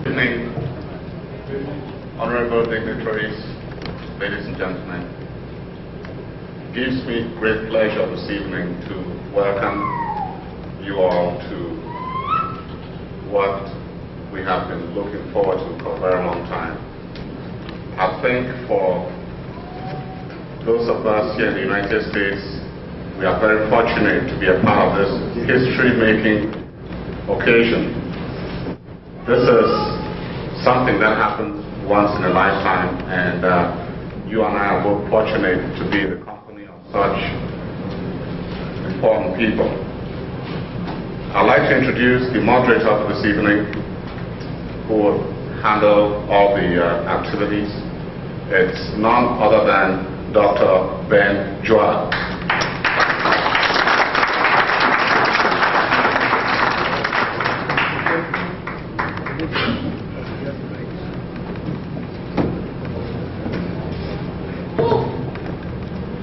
Good evening, honorable dignitaries, ladies and gentlemen. It gives me great pleasure this evening to welcome you all to what we have been looking forward to for a very long time. I think for those of us here in the United States, we are very fortunate to be a part of this history-making occasion. This is something that happens once in a lifetime, and you and I are both fortunate to be in the company of such important people. I'd like to introduce the moderator for this evening, who will handle all the activities. It's none other than Dr. Ben Joa.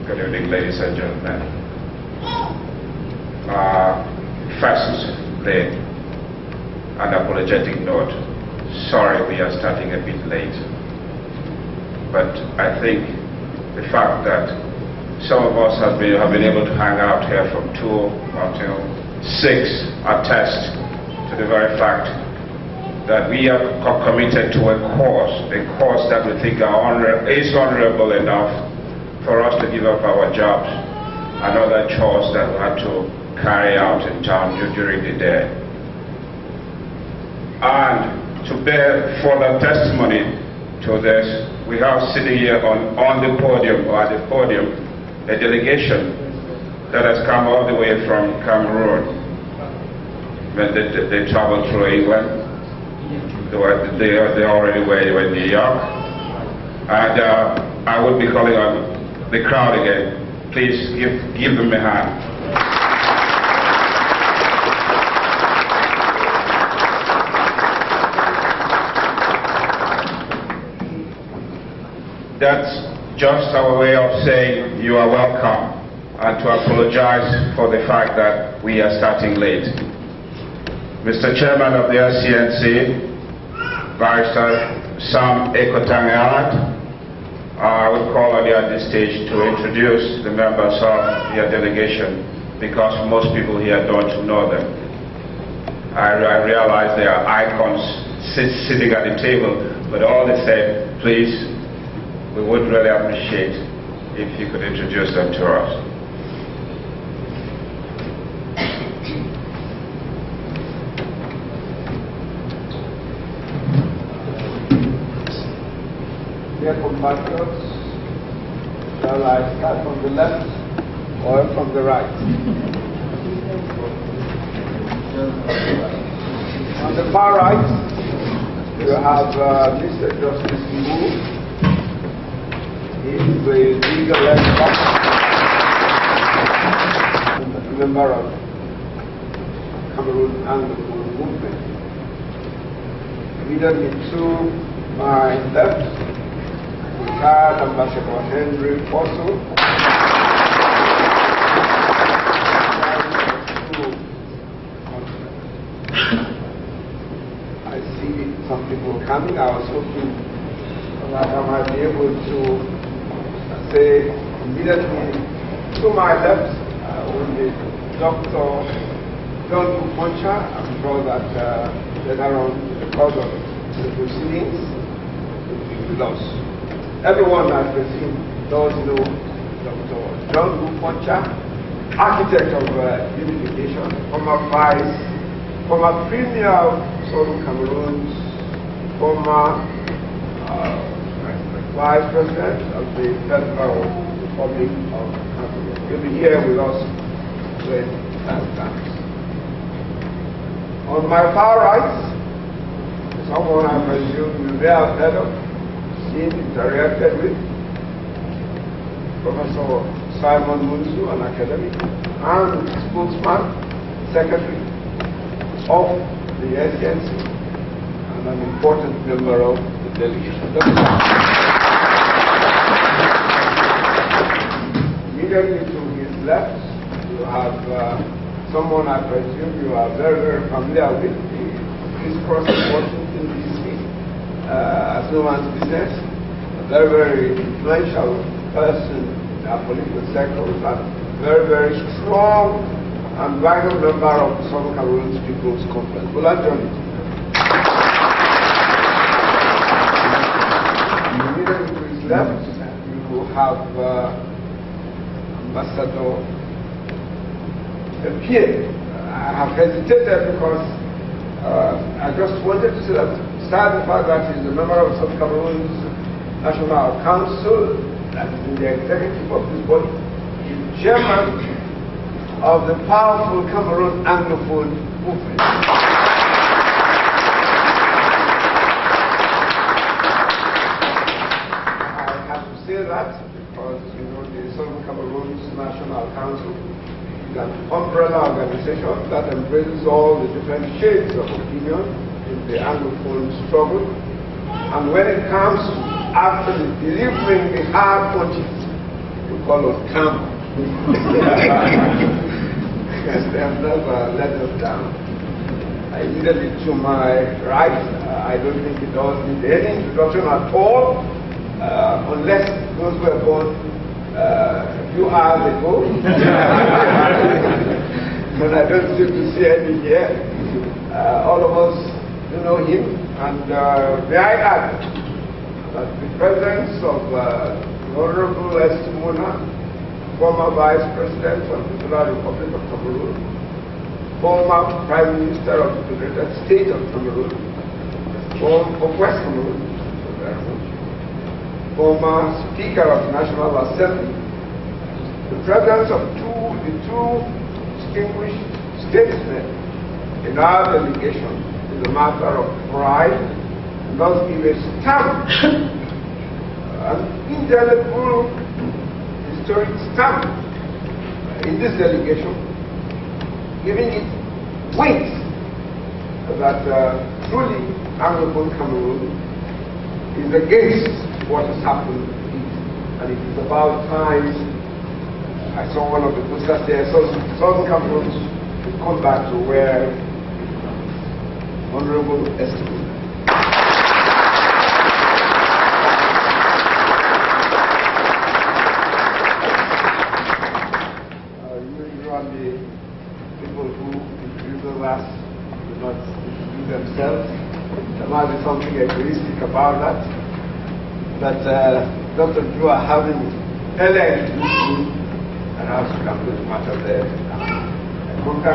Good evening, ladies and gentlemen. Firstly, an apologetic note. Sorry we are starting a bit late. But I think the fact that some of us have been able to hang out here from 2 until 6 attest to the very fact that we are committed to a course that we think is honorable enough for us to give up our jobs and other chores that we had to carry out in town during the day. And to bear further testimony to this, we have sitting here on the podium, or at the podium, a delegation that has come all the way from Cameroon. When they traveled through England. They already were in New York. And I would be calling on the crowd again. Please give them a hand. That's just our way of saying you are welcome and to apologize for the fact that we are starting late. Mr. Chairman of the Scnc, Barrister Sam Ekotang-Elad, I would call on you at this stage to introduce the members of your delegation, because most people here don't know them. I realize there are icons sitting at the table, but all the same, please, we would really appreciate if you could introduce them to us. Dear compatriots, shall I start from the left or from the right? On the far right, you have Mr. Justice Wu. He is the legal expert, member of Cameroon Anglophone movement. Immediately to my left, retired Ambassador Henry Fossil. I see some people coming. I was hoping that I might be able to say immediately to my left will be Dr. Foncha. I'm sure that later on, because of the proceedings, will be with us. Everyone that has seen does know Dr. John Foncha, architect of unification, former Premier of Southern Cameroon, former Vice President of the Federal Republic of Cameroon. He'll be here with us when that comes. On my far right, someone I presume you may have heard of, seen, interacted with, Professor Simon Munsu, an academic and spokesman, secretary of the Scnc, and an important member of the delegation. Immediately to his left, you have someone I presume you are very, very familiar with, the crisscross Washington DC, as no man's business, a very, very influential person in our political circles, and very, very strong and vital member of the Southern Cameroon People's Conference. Well, immediately to his left, you have Ambassador Pierre. I have hesitated because I just wanted to say that, aside the fact that he's a member of Southern Cameroon's National Council, that is in the executive of this body, he's chairman of the powerful Cameroon Anglophone movement. I have to say that because, you know, the Southern Cameroon's National Council is an umbrella organization that embraces all the different shades of opinion in the Anglophone struggle. And when it comes to actually delivering the hard punches, we call us calm. Because they have never let us down. Immediately to my right, I don't think it does need any introduction at all, unless those were born a few hours ago. But I don't seem to see any here. All of us do know him, and may I add that the presence of Honorable Estimona, former Vice President of the Federal Republic of Cameroon, former Prime Minister of the Federated State of Cameroon, of West Cameroon, former Speaker of the National Assembly, the presence of the two distinguished statesmen in our delegation is a matter of pride, and thus give a stamp, an indelible historic stamp in this delegation, giving it weight that truly Anglophone Cameroon is against what has happened, and it is about time I saw one of the posters there. So Southern Cameroons will come back to where Honorable Estimate. Usually, people who introduce us do not introduce themselves. There might be something egoistic about that. But Dr. Drew are having earlier introduced me, and I have to come to the matter there. Foncha,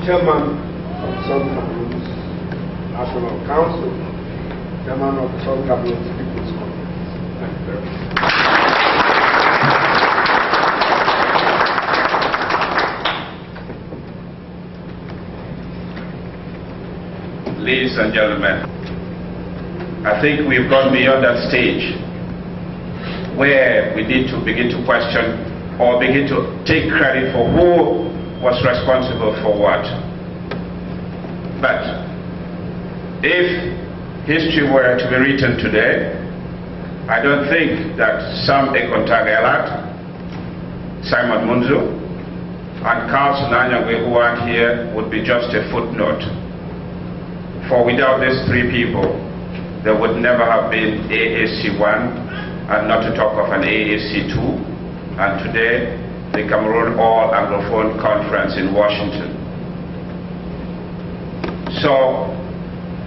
Chairman of Southern Cameroon's National Council, Chairman of the Southern Cameroon's People's Congress. Thank you very much. Ladies and gentlemen, I think we've gone beyond that stage where we need to begin to question or begin to take credit for who was responsible for what. But if history were to be written today, I don't think that Sam Ekontagelat, Simon Munzo, and Carl Sunanyangwe, who aren't here, would be just a footnote. For without these three people, there would never have been AAC1, and not to talk of an AAC2, and today, the Cameroon All Anglophone Conference in Washington. So,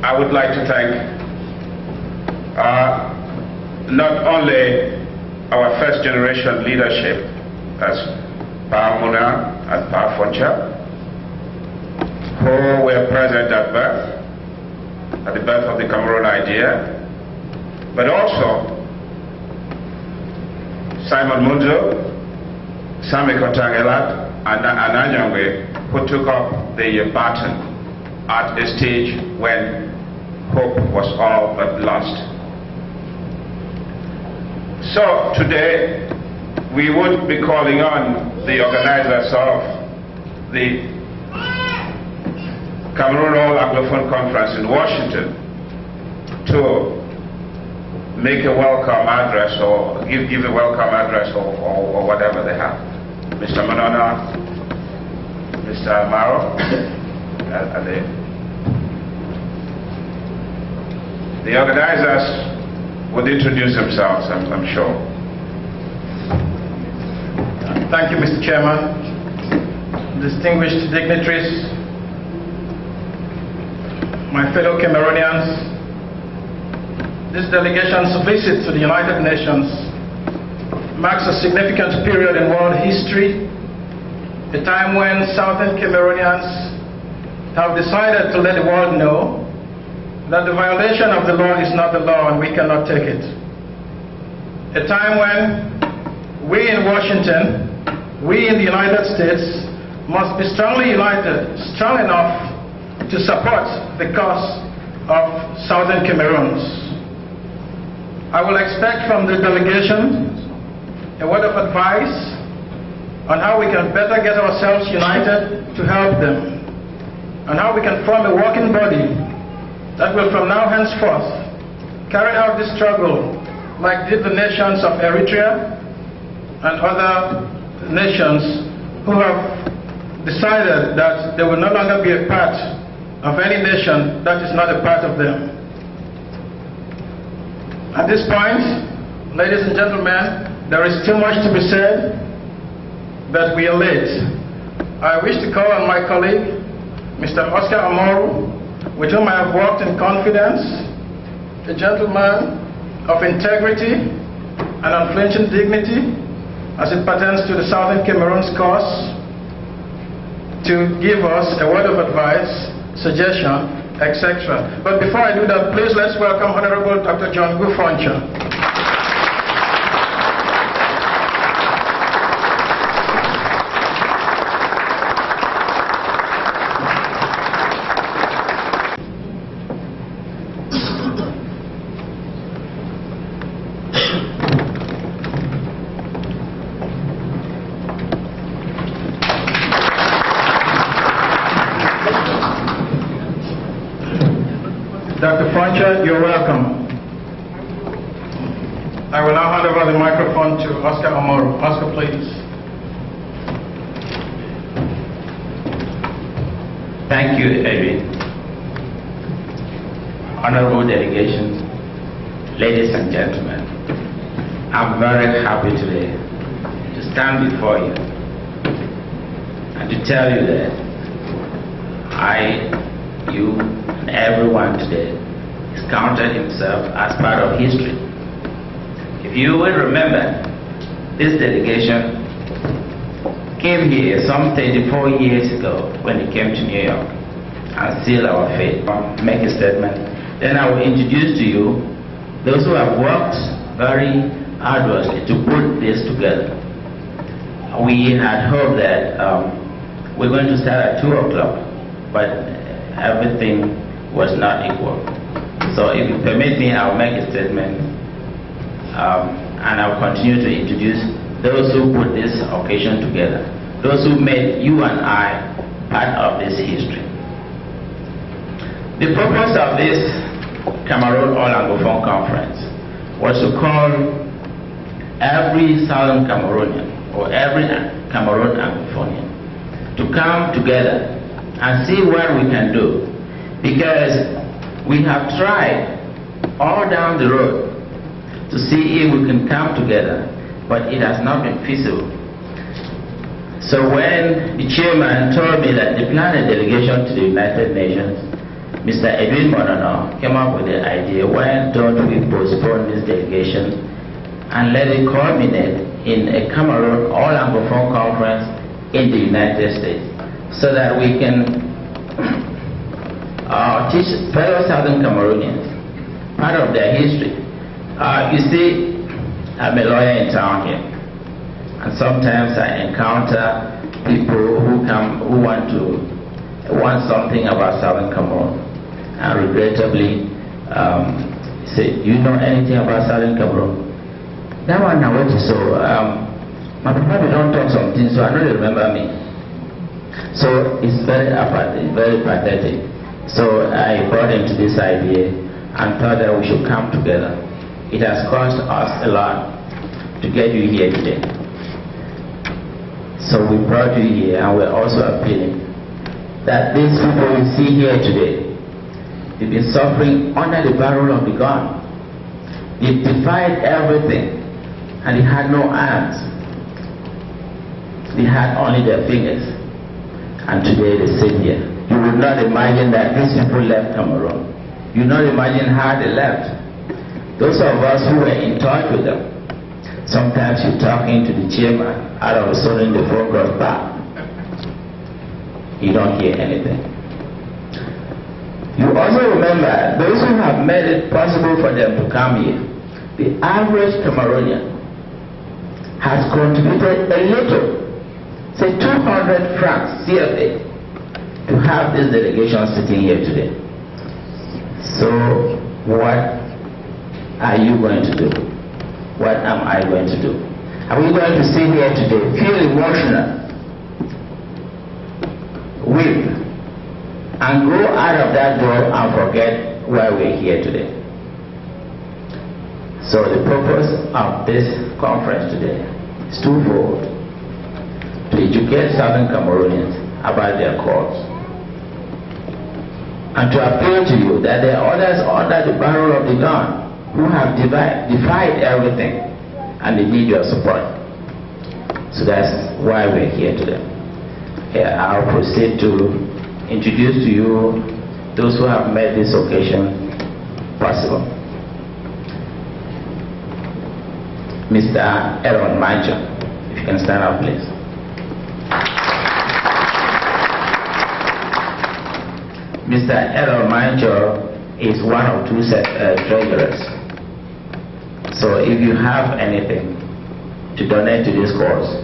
I would like to thank not only our first generation leadership as Pa Muna and Pa Foncha, who were present at the birth of the Cameroon idea, but also Simon Munzo, Sam Ekontagelat, and Ananyangwe, who took up the baton at a stage when hope was all but lost. So today, we would be calling on the organizers of the Cameroon All Anglophone Conference in Washington to make a welcome address or give a welcome address or whatever they have. Mr. Manona, Mr. Amaro, and the organizers would introduce themselves, I'm sure. Thank you, Mr. Chairman. Distinguished dignitaries, my fellow Cameroonians, this delegation's visit to the United Nations marks a significant period in world history, a time when Southern Cameroonians have decided to let the world know that the violation of the law is not the law and we cannot take it. A time when we in Washington, we in the United States must be strongly united, strong enough to support the cause of Southern Cameroons. I will expect from the delegation a word of advice on how we can better get ourselves united to help them, and how we can form a working body that will from now henceforth carry out this struggle like did the nations of Eritrea and other nations who have decided that they will no longer be a part of any nation that is not a part of them. At this point, ladies and gentlemen, there is too much to be said, but we are late. I wish to call on my colleague, Mr. Oscar Amoro, with whom I have worked in confidence, a gentleman of integrity and unflinching dignity as it pertains to the Southern Cameroon's cause, to give us a word of advice, suggestion, etc. But before I do that, please let's welcome Honorable Dr. John Foncha. Dr. Foncha, you're welcome. I will now hand over the microphone to Oscar Omoro. Oscar, please. Thank you, Edwin. Honorable delegations, ladies and gentlemen, I'm very happy today to stand before you and to tell you that you, and everyone today has counted himself as part of history. If you will remember, this delegation came here some 34 years ago when it came to New York and sealed our fate. Make a statement. Then I will introduce to you those who have worked very arduously to put this together. We had hoped that we're going to start at 2 o'clock, but everything was not equal. So if you permit me, I'll make a statement and I'll continue to introduce those who put this occasion together, those who made you and I part of this history. The purpose of this Cameroon All-Anglophone Conference was to call every Southern Cameroonian or every Cameroon Anglophonian to come together and see what we can do, because we have tried all down the road to see if we can come together, but it has not been feasible. So when the chairman told me that they planned a delegation to the United Nations, Mr. Edwin Monono came up with the idea, why don't we postpone this delegation and let it culminate in a Cameroon All-Anglophone Conference in the United States, so that we can teach fellow Southern Cameroonians part of their history. You see, I'm a lawyer in town here, and sometimes I encounter people who want something about Southern Cameroon, and regrettably say, "You know anything about Southern Cameroon?" That one now what is so. My papa don't talk something, so I don't remember me. So it's very apathic, very pathetic. So I brought him to this idea and thought that we should come together. It has cost us a lot to get you here today. So we brought you here, and we're also appealing that these people you see here today, they've been suffering under the barrel of the gun. They defied everything, and they had no arms. They had only their fingers, and today they sit here. You would not imagine that these people left Cameroon. You would not imagine how they left. Those of us who were in touch with them, sometimes you're talking to the chairman, out of a sudden the phone goes back. You don't hear anything. You also remember those who have made it possible for them to come here. The average Cameroonian has contributed a little, say 200 francs CFA, to have this delegation sitting here today. So what are you going to do? What am I going to do? Are we going to sit here today, feel emotional, weep, and go out of that door and forget why we're here today? So the purpose of this conference today is twofold: to educate Southern Cameroonians about their cause, and to appeal to you that there are others under the barrel of the gun who have defied everything, and they need your support. So that's why we're here today. I'll proceed to introduce to you those who have made this occasion possible. Mr. Aaron Mancho, if you can stand up, please. Mr. Aaron Mancho is one of 2 treasurers. So if you have anything to donate to this cause,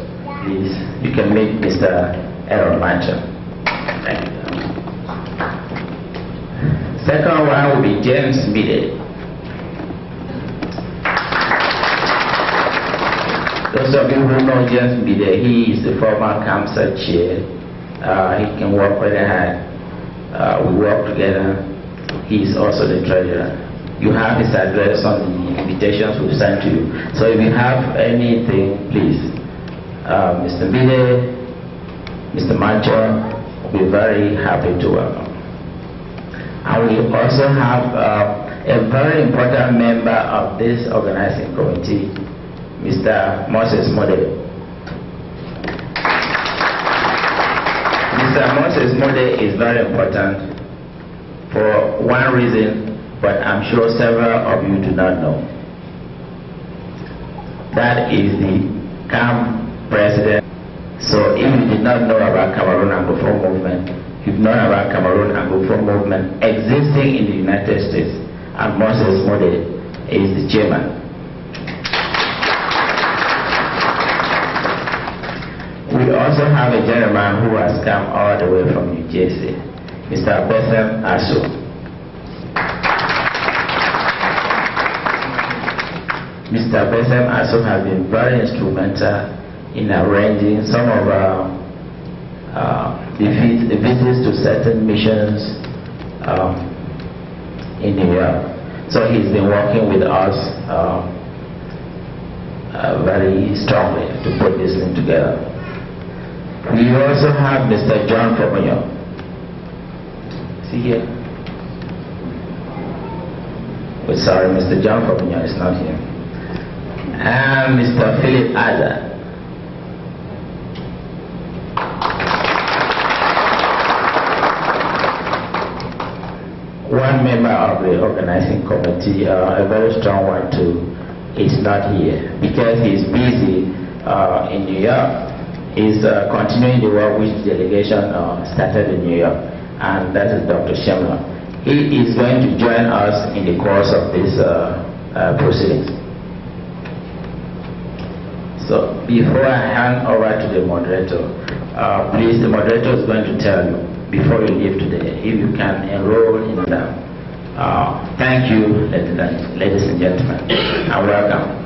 please, you can meet Mr. Aaron Mancho. Thank you. Second one will be James Bide. Those of you who know James Bide, he is the former council chair. He can work very hard. We work together. He is also the treasurer. You have his address on the invitations we've sent to you. So if you have anything, please, Mr. Bide, Mr. Mancho, we'll be very happy to welcome. And we also have a very important member of this organizing committee, Mr. Moses Mode. Mr. Moses Mode is very important for one reason, but I'm sure several of you do not know. That is the CAM president. So if you did not know about Cameroon Anglophone movement, you've known about Cameroon Anglophone movement existing in the United States, and Moses Mode is the chairman. We also have a gentleman who has come all the way from New Jersey, Mr. Bethem Aso. Mr. Bethem Aso has been very instrumental in arranging some of the visits to certain missions in New York. So he's been working with us very strongly to put this thing together. We also have Mr. John Fomonyo. See here? Oh, sorry, Mr. John Fomonyo is not here. And Mr. Philip Ada. One member of the organizing committee, a very strong one too, is not here because he's busy in New York. He's continuing the work which the delegation started in New York, and that is Dr. Shemla. He is going to join us in the course of this proceedings. So before I hand over to the moderator, please, the moderator is going to tell you before you leave today if you can enroll in them. Thank you, ladies and gentlemen, and welcome.